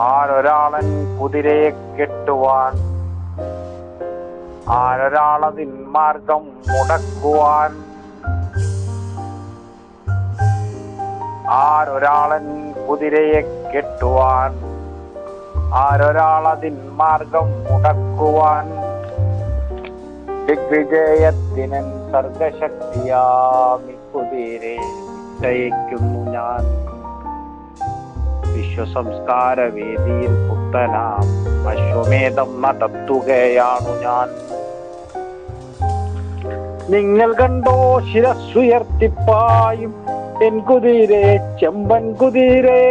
ആരൊരാളൻ കുതിരയെ കെട്ടുവാൻ, ആരൊരാളതിൻ മാർഗം മുടക്കുവാൻ. ആരൊരാളൻ കുതിരയെ കെട്ടുവാൻ, ആരൊരാളതിൻ മാർഗം മുടക്കുവാൻ. ദിഗ്വിജയത്തിനൻ സർഗശക്തിയാമി കുതിരെ നിശ്ചയിക്കുന്നു ഞാൻ. വിശ്വസംസ്കാര വേദിയിൽ പുത്തനാം അശ്വമേധം നടത്തുകയാണു ഞാൻ. നിങ്ങൾ കണ്ടോ ശിരസ്സുയർത്തിപ്പായും എൻ കുതിരെ ചെമ്പൻ കുതിരെ.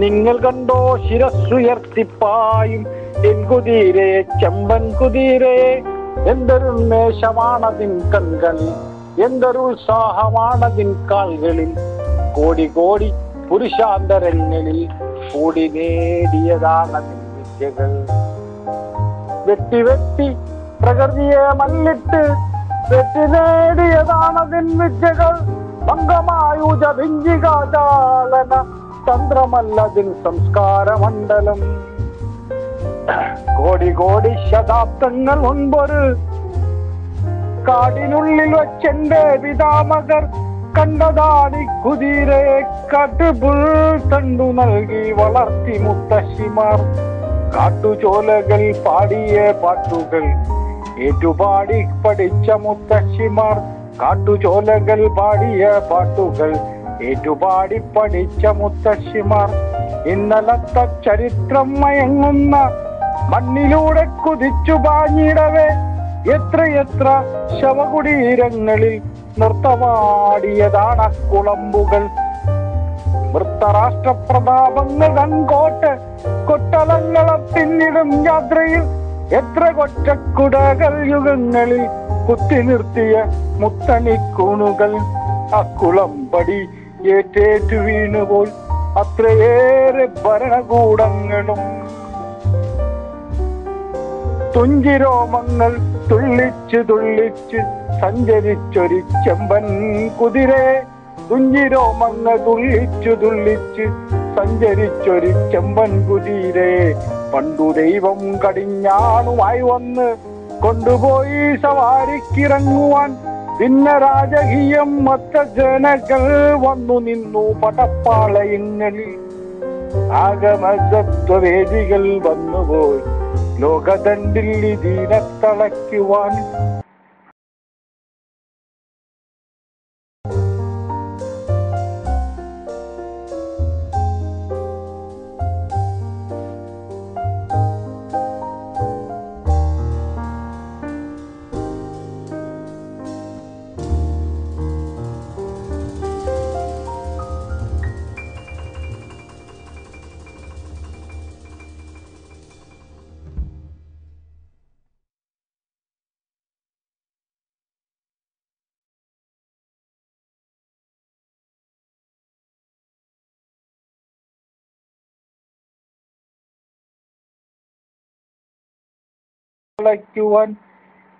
നിങ്ങൾ കണ്ടോ ശിരസ്സുയർത്തിപ്പായും എൻ കുതിരെ ചെമ്പൻ കുതിരെ. എന്തൊരുന്മേഷമാണതിൻ കൺകളിൽ, എന്തൊരുത്സാഹമാണതിൻ കാൽകളിൽ. കോടി കോടി പുരുഷാന്തരങ്ങളിൽ കൂടി നേടിയതാണതിൻ വിദ്യകൾ. വെട്ടി വെട്ടി പ്രകൃതിയെ മല്ലിട്ട് വെട്ടി നേടിയതാണതിൻ വിദ്യകൾ. ഭംഗമായുജ ഭിഞ്ചികാചാലന തന്ത്രമല്ലതിൻ സംസ്കാരമണ്ഡലം. കോടി കോടി ശതാബ്ദങ്ങൾ മുൻപൊരു കാടിനുള്ളിൽ വച്ചെന്റെ പിതാമകർ കണ്ടതാണി കുതിരയെ. കടുപുൾ തണ്ടു നൽകി വളർത്തി മുത്തശ്ശിമാർ. കാട്ടുചോലകൾ പാടിയ പാട്ടുകൾ ഏറ്റുപാടി പഠിച്ച മുത്തശ്ശിമാർ. കാട്ടുചോലകൾ പാടിയ പാട്ടുകൾ ഏറ്റുപാടി പഠിച്ച മുത്തശ്ശിമാർ. ഇന്നലത്തെ ചരിത്രം മയങ്ങുന്ന മണ്ണിലൂടെ കുതിച്ചു പാഞ്ഞിടവേ എത്രയെത്ര ശവകുടീരങ്ങളിൽ നൃത്തമാടിയതാണ് കുളമ്പുകൾ. വൃത്തരാഷ്ട്രപ്രതാപങ്ങൾ കൺകോട്ട് കൊട്ടലങ്ങളെ പിന്നിടും യാത്രയിൽ എത്ര കൊറ്റക്കുടകൾ യുഗങ്ങളിൽ കുത്തി നിർത്തിയ മുത്തണിക്കൂണുകൾ. അക്കുളമ്പടി ഏറ്റേറ്റു വീണുപോൽ അത്രയേറെ ഭരണകൂടങ്ങളും. തുഞ്ചിരോമങ്ങൾ തുള്ളിച്ച് തുള്ളിച്ച് സഞ്ചരിച്ചൊരു ചെമ്പൻ കുതിരെ. തുഞ്ചിരോമങ്ങൾ തുള്ളിച്ചു തുള്ളിച്ച് സഞ്ചരിച്ചൊരു ചെമ്പൻ കുതിരെ. പണ്ടു ദൈവം കടിഞ്ഞാണുമായി വന്ന് കൊണ്ടുപോയി സവാരിക്കിറങ്ങുവാൻ. പിന്നെ രാജകീയം മൊത്ത ജനകൾ വന്നു നിന്നു പടപ്പാളയങ്ങളിൽ. ആഗമതത്വവേദികൾ വന്നുപോയി ലോകദണ്ഡിൽ ഇതിനത്തളയ്ക്കുവാൻ.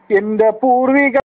എന്റെ പൂർവിക